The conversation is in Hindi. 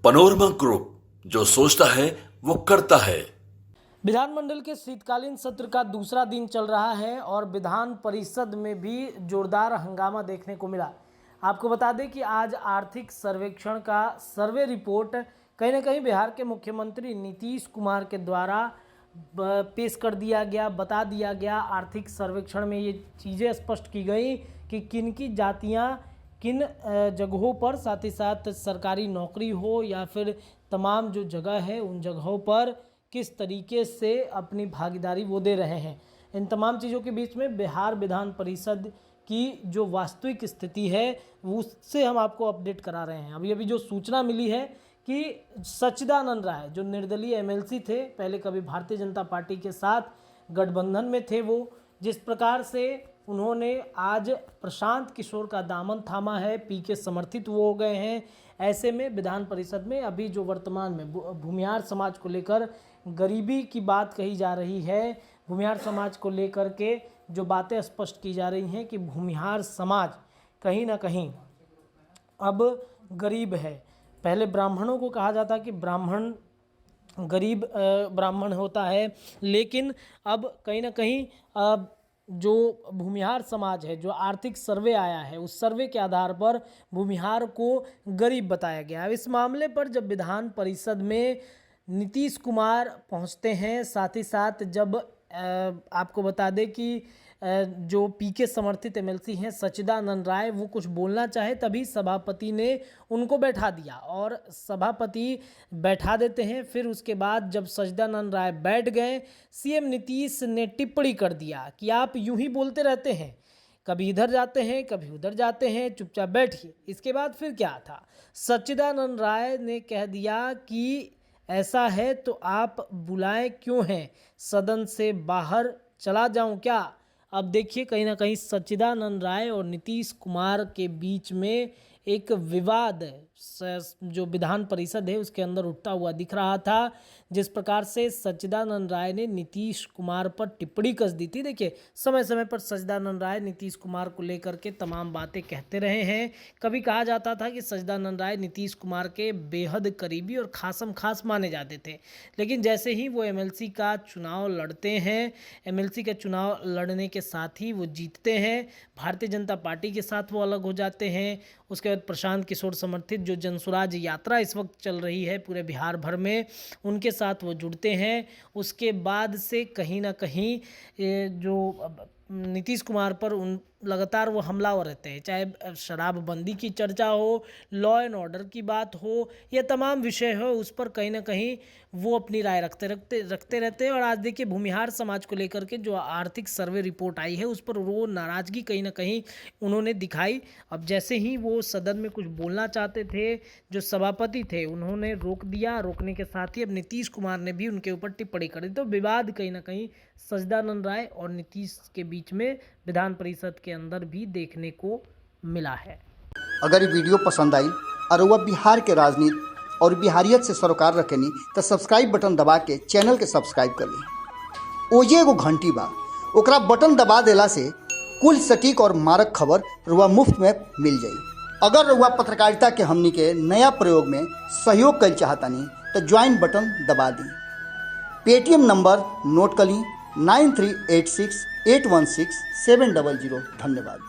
पनोरमा ग्रुप, जो सोचता है वो करता है। विधानमंडल के शीतकालीन सत्र का दूसरा दिन चल रहा है और विधान परिषद में भी जोरदार हंगामा देखने को मिला। आपको बता दें कि आज आर्थिक सर्वेक्षण का सर्वे रिपोर्ट कहीं ना कहीं बिहार के मुख्यमंत्री नीतीश कुमार के द्वारा पेश कर दिया गया, बता दिया गया। आर्थिक सर्वेक्षण में ये चीज़ें स्पष्ट की गई कि किन की जातियाँ किन जगहों पर, साथ ही साथ सरकारी नौकरी हो या फिर तमाम जो जगह है उन जगहों पर किस तरीके से अपनी भागीदारी वो दे रहे हैं। इन तमाम चीज़ों के बीच में बिहार विधान परिषद की जो वास्तविक स्थिति है उससे हम आपको अपडेट करा रहे हैं। अभी अभी जो सूचना मिली है कि सच्चिदानंद राय जो निर्दलीय एमएलसी थे, पहले कभी भारतीय जनता पार्टी के साथ गठबंधन में थे, वो जिस प्रकार से उन्होंने आज प्रशांत किशोर का दामन थामा है, पी के समर्थित वो हो गए हैं। ऐसे में विधान परिषद में अभी जो वर्तमान में भूमिहार समाज को लेकर गरीबी की बात कही जा रही है, भूमिहार समाज को लेकर के जो बातें स्पष्ट की जा रही हैं कि भूमिहार समाज कहीं ना कहीं अब गरीब है। पहले ब्राह्मणों को कहा जाता कि ब्राह्मण गरीब ब्राह्मण होता है, लेकिन अब कहीं ना कहीं जो भूमिहार समाज है, जो आर्थिक सर्वे आया है, उस सर्वे के आधार पर भूमिहार को गरीब बताया गया। इस मामले पर जब विधान परिषद में नीतीश कुमार पहुंचते हैं, साथ ही साथ जब आपको बता दें कि जो पीके समर्थित एमएलसी हैं सच्चिदानंद राय, वो कुछ बोलना चाहे तभी सभापति ने उनको बैठा दिया और सभापति बैठा देते हैं। फिर उसके बाद जब सच्चिदानंद राय बैठ गए, सीएम नीतीश ने टिप्पणी कर दिया कि आप यूं ही बोलते रहते हैं, कभी इधर जाते हैं कभी उधर जाते हैं, चुपचाप बैठिए। इसके बाद फिर क्या था, सच्चिदानंद राय ने कह दिया कि ऐसा है तो आप बुलाए क्यों हैं, सदन से बाहर चला जाऊं क्या। अब देखिए कहीं ना कहीं सच्चिदानंद राय और नीतीश कुमार के बीच में एक विवाद जो विधान परिषद है उसके अंदर उठता हुआ दिख रहा था। जिस प्रकार से सच्चिदानंद राय ने नीतीश कुमार पर टिप्पणी कस दी थी। देखिए समय समय पर सच्चिदानंद राय नीतीश कुमार को लेकर के तमाम बातें कहते रहे हैं। कभी कहा जाता था कि सच्चिदानंद राय नीतीश कुमार के बेहद करीबी और खासम खास माने जाते थे, लेकिन जैसे ही वो एमएलसी का चुनाव लड़ते हैं, एमएलसी का चुनाव लड़ने के साथ ही वो जीतते हैं, भारतीय जनता पार्टी के साथ वो अलग हो जाते हैं। उसके बाद प्रशांत किशोर समर्थित जो जनसुराज यात्रा इस वक्त चल रही है पूरे बिहार भर में, उनके साथ वो जुड़ते हैं। उसके बाद से कहीं ना कहीं जो नीतीश कुमार पर उन लगातार वो हमलावर रहते हैं, चाहे शराबबंदी की चर्चा हो, लॉ एंड ऑर्डर की बात हो, या तमाम विषय हो, उस पर कहीं ना कहीं वो अपनी राय रखते रहते हैं। और आज देखिए भूमिहार समाज को लेकर के जो आर्थिक सर्वे रिपोर्ट आई है उस पर वो नाराज़गी कहीं ना कहीं उन्होंने दिखाई। अब जैसे ही वो सदन में कुछ बोलना चाहते थे, जो सभापति थे उन्होंने रोक दिया। रोकने के साथ ही अब नीतीश कुमार ने भी उनके ऊपर टिप्पणी कर दी। तो विवाद कहीं ना कहीं सच्चिदानंद राय और नीतीश के बीच में विधान परिषद के अंदर भी देखने को मिला है। अगर ये वीडियो पसंद आई और वह बिहार के राजनीति और बिहारियत से सरोकार रखेनी तो सब्सक्राइब बटन दबा के चैनल के सब्सक्राइब कर ली। ओजे एगो घंटी बा, ओकरा बटन दबा देला से कुल सटीक और मारक खबर रुआ मुफ्त में मिल जाई। अगर रुआ पत्रकारिता के हमनी के नया प्रयोग में सहयोग कर चाहतानी तो ज्वाइन बटन दबा दी। पेटीएम नंबर नोट कर ली 9386816700। धन्यवाद।